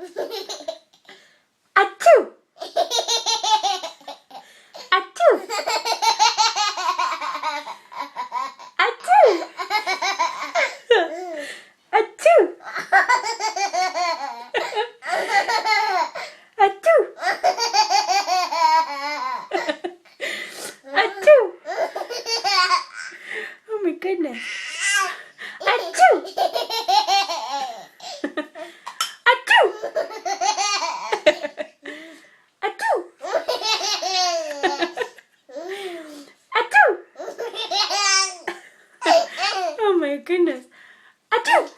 Achoo! Achoo! Achoo! Achoo! Achoo! Achoo! Oh my goodness. Achoo! Achoo! Achoo! Achoo! Oh my goodness. Achoo!